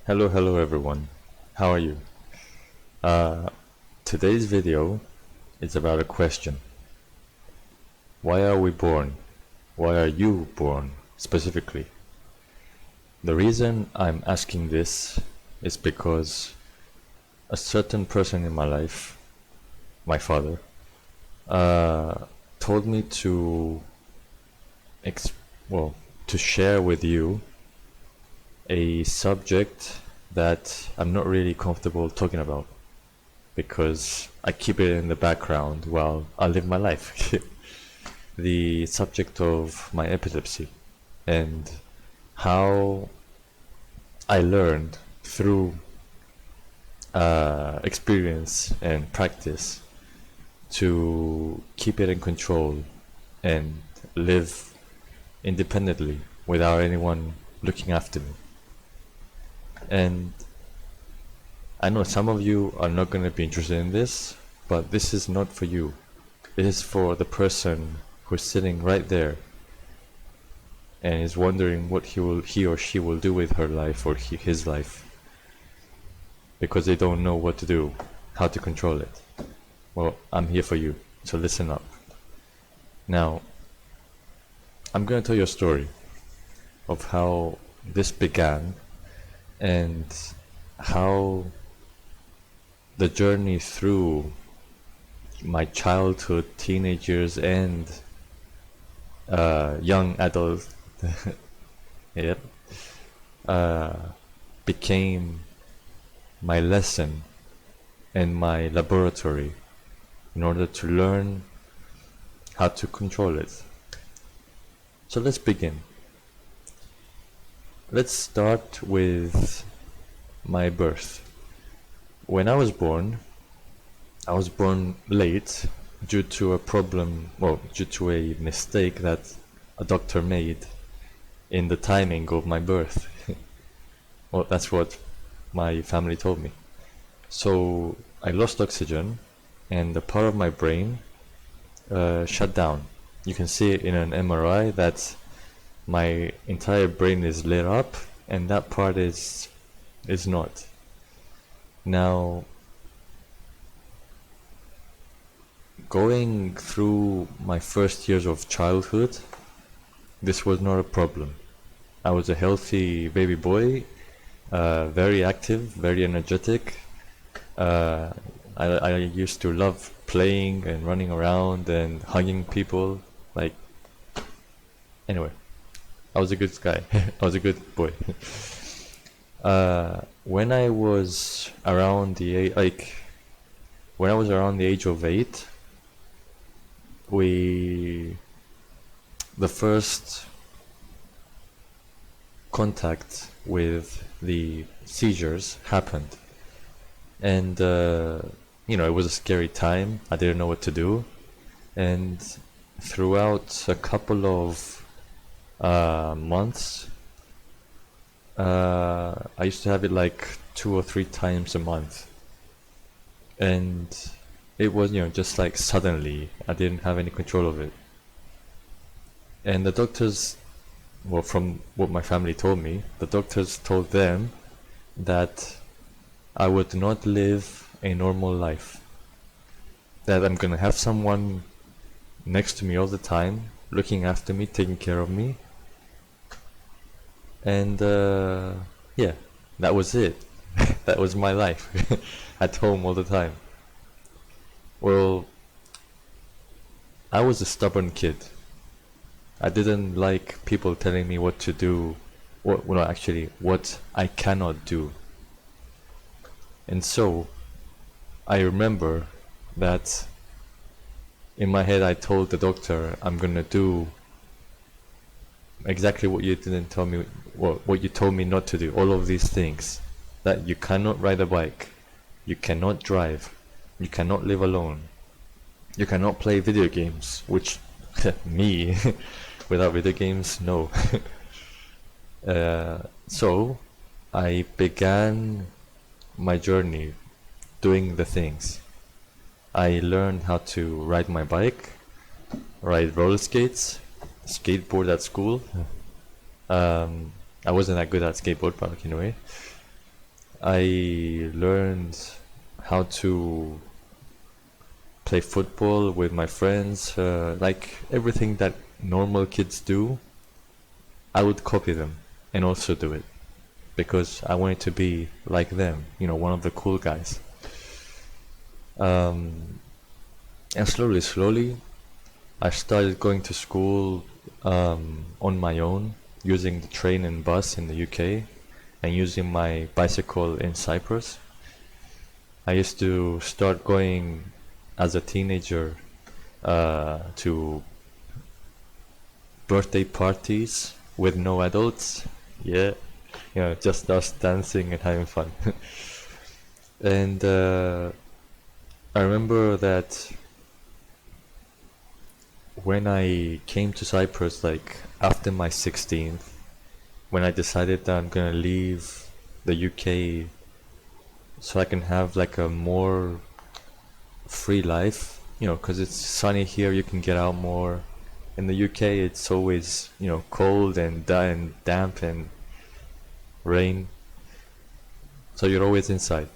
Hello everyone. How are you? Uh, Today's video is about a question. Why are we born? Why are you born, specifically? The reason I'm asking this is because a certain person in my life, my father, told me to ex- to share with you a subject that I'm not really comfortable talking about because I keep it in the background while I live my life. The subject of my epilepsy and how I learned through experience and practice to keep it in control and live independently without anyone looking after me. And I know some of you are not going to be interested in this, but this is not for you. It is for the person who's sitting right there and is wondering what he or she will do with her life or his life because they don't know what to do, how to control it. Well, I'm here for you, so listen up. Now, I'm going to tell you a story of how this began and how the journey through my childhood, teenage years, and young adult yep, uh, became my lesson and my laboratory in order to learn how to control it. So let's begin. Let's start with my birth. When I was born late due to a due to a mistake that a doctor made in the timing of my birth. Well, that's what my family told me. So I lost oxygen and a part of my brain shut down. You can see it in an MRI that my entire brain is lit up and that part is not. Now, going through my first years of childhood, this was not a problem. I was a healthy baby boy, very active, very energetic. I used to love playing and running around and hugging people. Like, anyway, I was a good guy. I was a good boy. When I was around when I was around the age of 8, the first contact with the seizures happened, and it was a scary time. I didn't know what to do, and throughout a couple of months, I used to have it like 2 or 3 times a month, and it was just like suddenly I didn't have any control of it. And the doctors, well, from what my family told me, the doctors told them that I would not live a normal life, that I'm gonna have someone next to me all the time, looking after me, taking care of me, and yeah, that was it. That was my life at home all the time. Well, I was a stubborn kid. I didn't like people telling me what to do, what I cannot do. And so, I remember that in my head I told the doctor I'm gonna do exactly what you didn't tell me, what you told me not to do, all of these things. That you cannot ride a bike, you cannot drive, you cannot live alone, you cannot play video games, which, me, without video games, no. So, I began my journey doing the things. I learned how to ride my bike, ride roller skates, skateboard at school. I wasn't that good at skateboard, but anyway. I learned how to play football with my friends, like everything that normal kids do. I would copy them and also do it because I wanted to be like them, one of the cool guys. Um, and slowly, I started going to school on my own, using the train and bus in the UK, and using my bicycle in Cyprus. I used to start going as a teenager to birthday parties with no adults. Yeah, just us dancing and having fun. And I remember that when I came to Cyprus, like after my 16th, when I decided that I'm gonna leave the UK so I can have like a more free life, because it's sunny here, you can get out more. In the UK, it's always, cold and damp and rain, so you're always inside.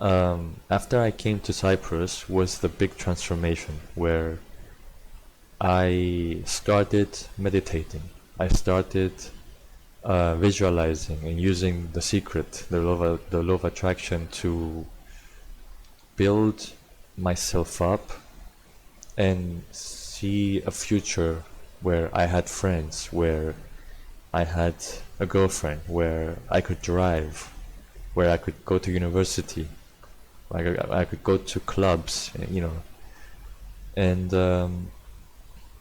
After I came to Cyprus was the big transformation where I started meditating. I started visualizing and using the secret, the law of attraction, to build myself up and see a future where I had friends, where I had a girlfriend, where I could drive, where I could go to university, I could go to clubs, And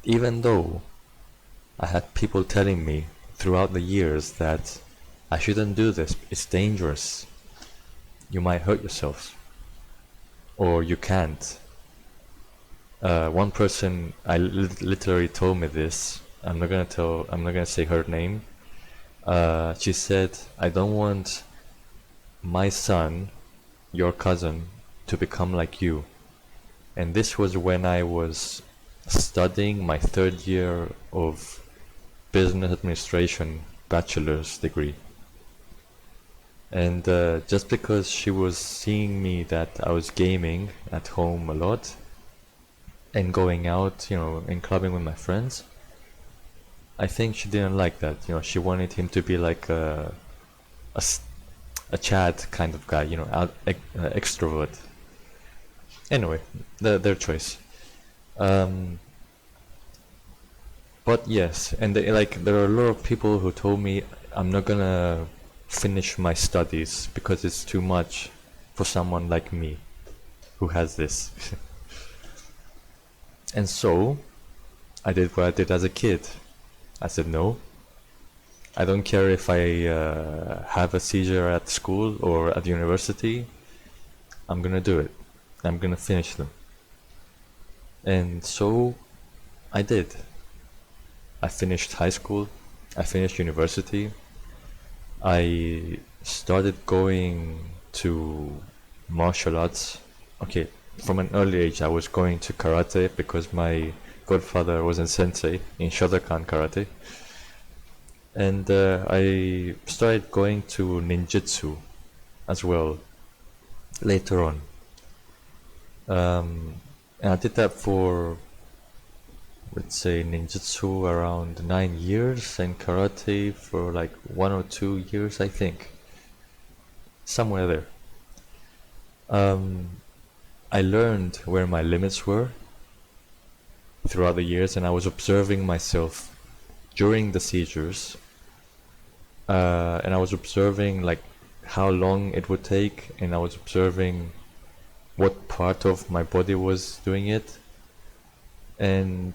even though I had people telling me throughout the years that I shouldn't do this, it's dangerous, you might hurt yourself, or you can't. One person literally told me this. I'm not gonna say her name. She said, "I don't want my son, your cousin, to become like you." And this was when I was studying my third year of business administration bachelor's degree. And just because she was seeing me that I was gaming at home a lot and going out, and clubbing with my friends, I think she didn't like that. She wanted him to be like a Chad kind of guy, extrovert. Anyway, their choice. But yes, and there are a lot of people who told me I'm not gonna finish my studies because it's too much for someone like me who has this. And so I did what I did as a kid. I said no. I don't care if I have a seizure at school or at university. I'm gonna do it. I'm gonna finish them. And so I did. I finished high school. I finished university. I started going to martial arts. Okay, from an early age I was going to karate because my godfather was a sensei in Shotokan karate. And I started going to ninjutsu as well later on. And I did that for, let's say, ninjutsu around 9 years and karate for like 1 or 2 years, I think. Somewhere there. I learned where my limits were throughout the years, and I was observing myself during the seizures, and I was observing like how long it would take, and I was observing what part of my body was doing it, and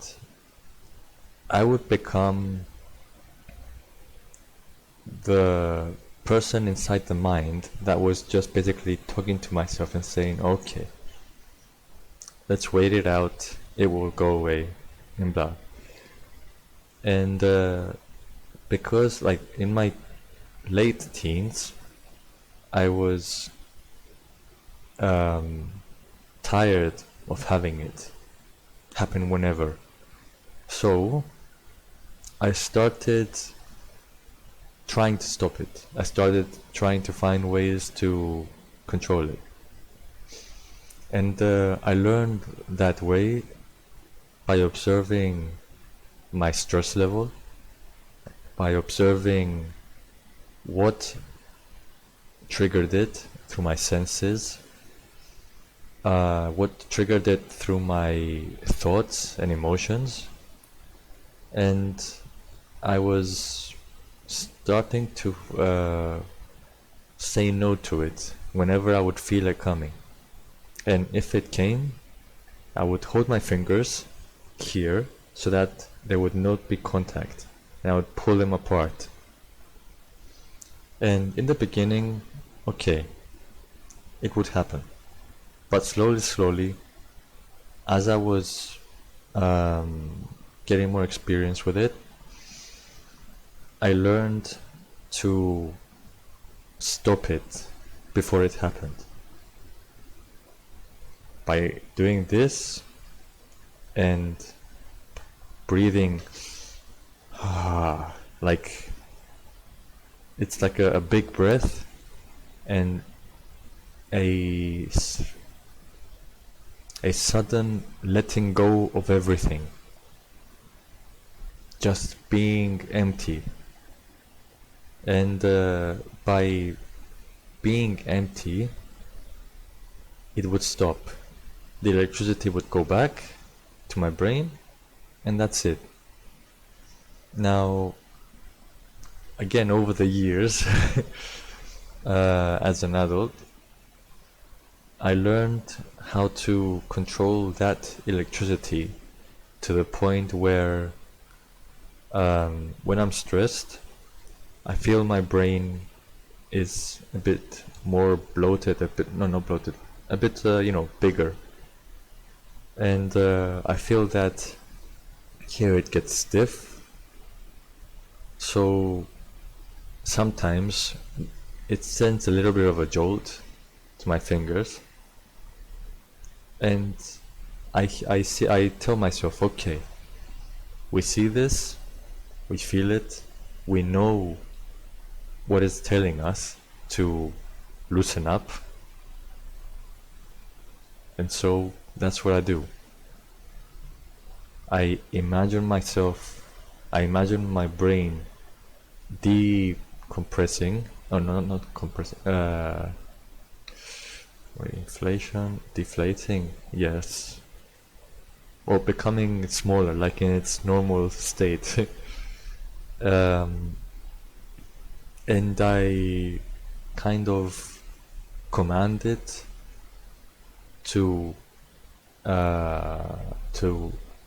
I would become the person inside the mind that was just basically talking to myself and saying, okay, let's wait it out, it will go away, and blah. And because like in my late teens I was tired of having it happen whenever, so I started trying to stop it. I started trying to find ways to control it. And I learned that way by observing my stress level, by observing what triggered it through my senses, what triggered it through my thoughts and emotions. And I was starting to say no to it whenever I would feel it coming. And if it came, I would hold my fingers here so that there would not be contact, and I would pull them apart. And in the beginning, okay, it would happen. But slowly, as I was getting more experience with it, I learned to stop it before it happened. By doing this and breathing, like it's like a big breath and a sudden letting go of everything, just being empty. And by being empty, it would stop. The electricity would go back to my brain, and that's it. Now, again, over the years, as an adult, I learned how to control that electricity to the point where when I'm stressed, I feel my brain is a bit more bloated, not bloated, a bit, bigger. And I feel that here it gets stiff. So sometimes it sends a little bit of a jolt to my fingers. And I tell myself, okay, we see this, we feel it, we know what it's telling us to loosen up. And so that's what I do. I imagine my brain decompressing, not compressing, deflating, yes, or becoming smaller, like in its normal state. And I kind of command it to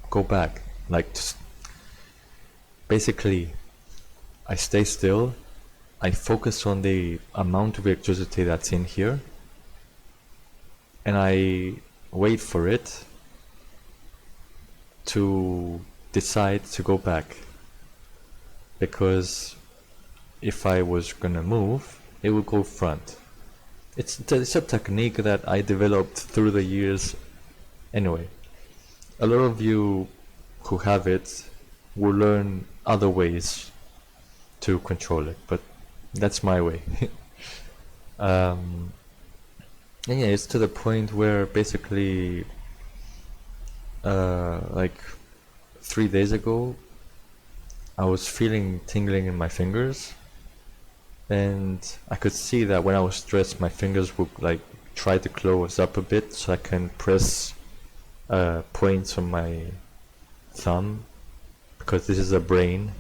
go back, like basically I stay still, I focus on the amount of electricity that's in here, and I wait for it to decide to go back. Because if I was gonna move, it would go front. It's a technique that I developed through the years. Anyway, a lot of you who have it will learn other ways to control it, but that's my way. And yeah, it's to the point where basically like 3 days ago I was feeling tingling in my fingers, and I could see that when I was stressed my fingers would like try to close up a bit so I can press points on my thumb, because this is a brain,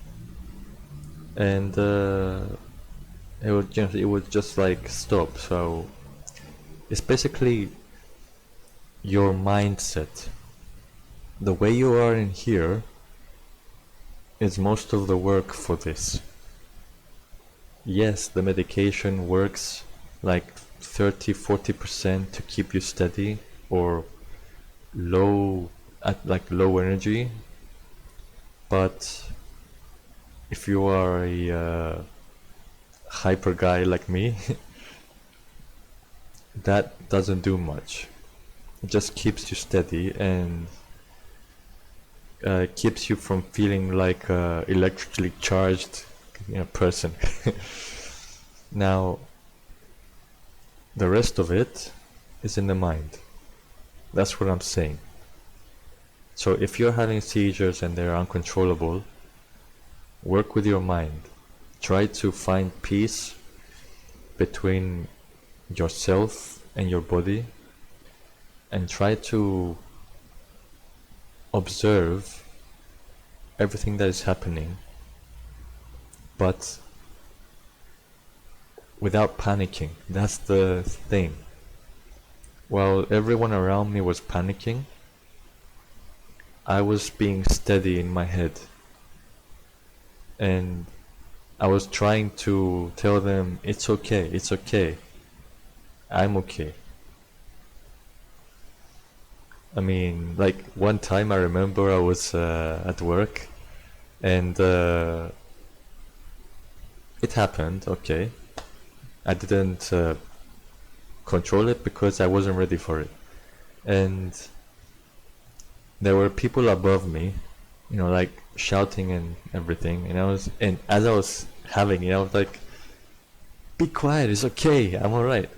and it would just like stop. So it's basically your mindset. The way you are in here is most of the work for this. Yes, the medication works like 30-40% to keep you steady or low energy, but if you are a hyper guy like me, that doesn't do much. It just keeps you steady and keeps you from feeling like electrically charged person. Now, the rest of it is in the mind. That's what I'm saying. So if you're having seizures and they're uncontrollable, work with your mind. Try to find peace between yourself and your body, and try to observe everything that is happening, but without panicking. That's the thing. While everyone around me was panicking, I was being steady in my head, and I was trying to tell them, it's okay, it's okay, I'm okay. I mean, like one time I remember I was at work, and it happened, okay. I didn't control it because I wasn't ready for it. And there were people above me, like shouting and everything. And as I was having it, I was like, be quiet, it's okay, I'm alright.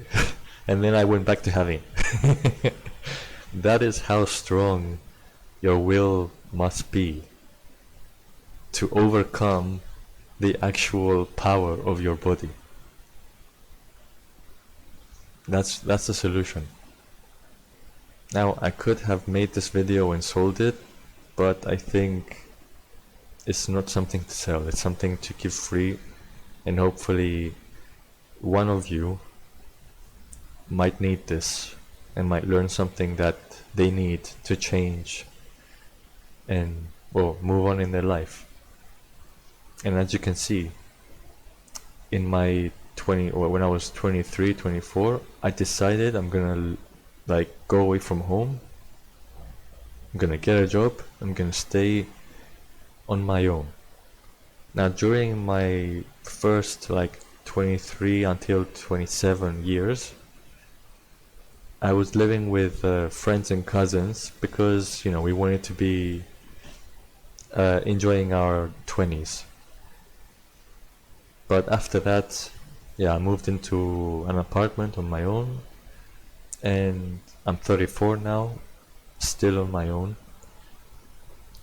And then I went back to having it. That is how strong your will must be to overcome the actual power of your body. That's the solution. Now, I could have made this video and sold it, but I think it's not something to sell. It's something to keep free, and hopefully one of you might need this and might learn something that they need to change and, well, move on in their life. And as you can see, in my when I was 23, 24, I decided I'm gonna go away from home. I'm gonna get a job. I'm gonna stay on my own. Now, during my first 23 until 27 years, I was living with friends and cousins because we wanted to be enjoying our 20s. But after that, I moved into an apartment on my own, and I'm 34 now, still on my own.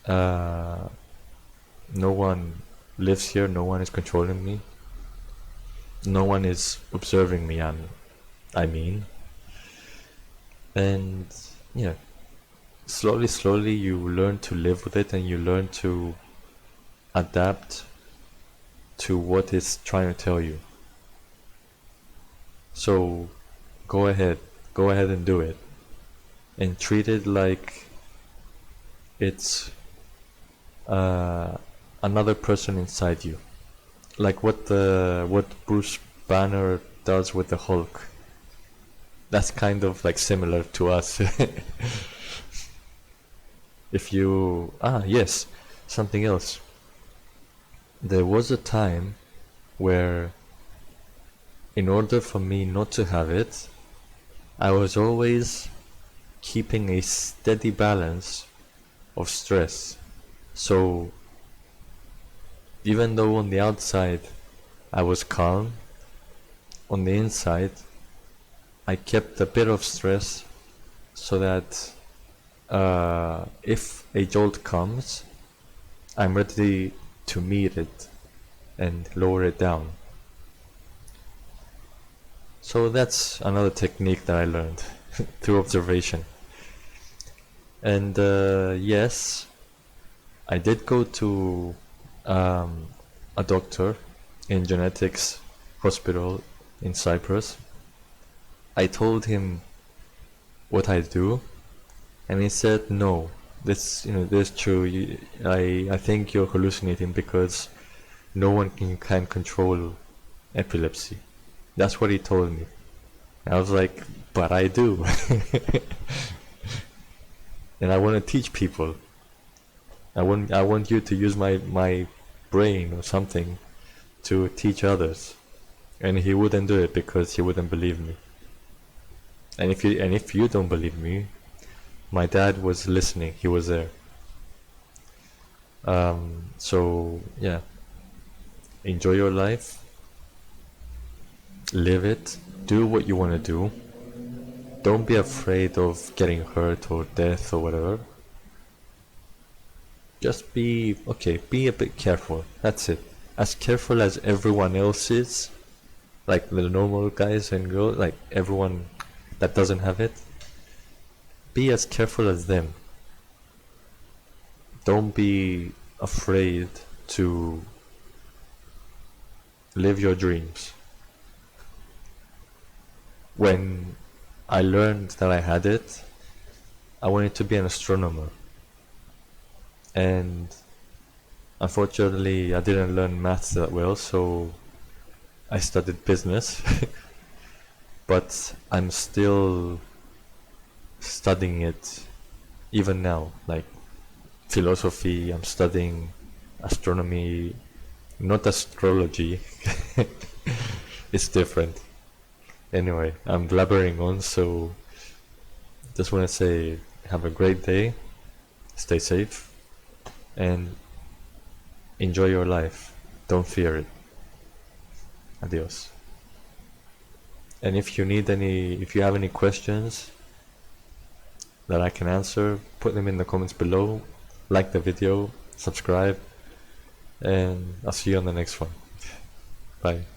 No one lives here, no one is controlling me, no one is observing me, I mean. And slowly you learn to live with it, and you learn to adapt to what it's trying to tell you. So go ahead and do it, and treat it like it's another person inside you, like what Bruce Banner does with the Hulk. That's kind of similar to us. If you yes, something else. There was a time where, in order for me not to have it, I was always keeping a steady balance of stress. So even though on the outside I was calm, on the inside I kept a bit of stress, so that if a jolt comes, I'm ready to meet it and lower it down. So that's another technique that I learned through observation. And yes, I did go to a doctor in genetics hospital in Cyprus. I told him what I do, and he said, no, this is true. I think you're hallucinating because no one can control epilepsy. That's what he told me. I was like, but I do. And I want to teach people. I want you to use my brain or something to teach others. And he wouldn't do it because he wouldn't believe me. And if you don't believe me, my dad was listening. He was there. So yeah. enjoy your life, live it, do what you want to do. Don't be afraid of getting hurt or death or whatever. Just be, okay, be a bit careful. That's it. As careful as everyone else is, like the normal guys and girls, like everyone that doesn't have it. Be as careful as them. Don't be afraid to live your dreams. When I learned that I had it, I wanted to be an astronomer. And unfortunately, I didn't learn maths that well, so I studied business. But I'm still studying it even now. Like philosophy, I'm studying astronomy, not astrology. It's different. Anyway, I'm blabbering on, so just want to say have a great day, stay safe, and enjoy your life. Don't fear it. Adios. And if you have any questions that I can answer, put them in the comments below, like the video, subscribe, and I'll see you on the next one. Bye.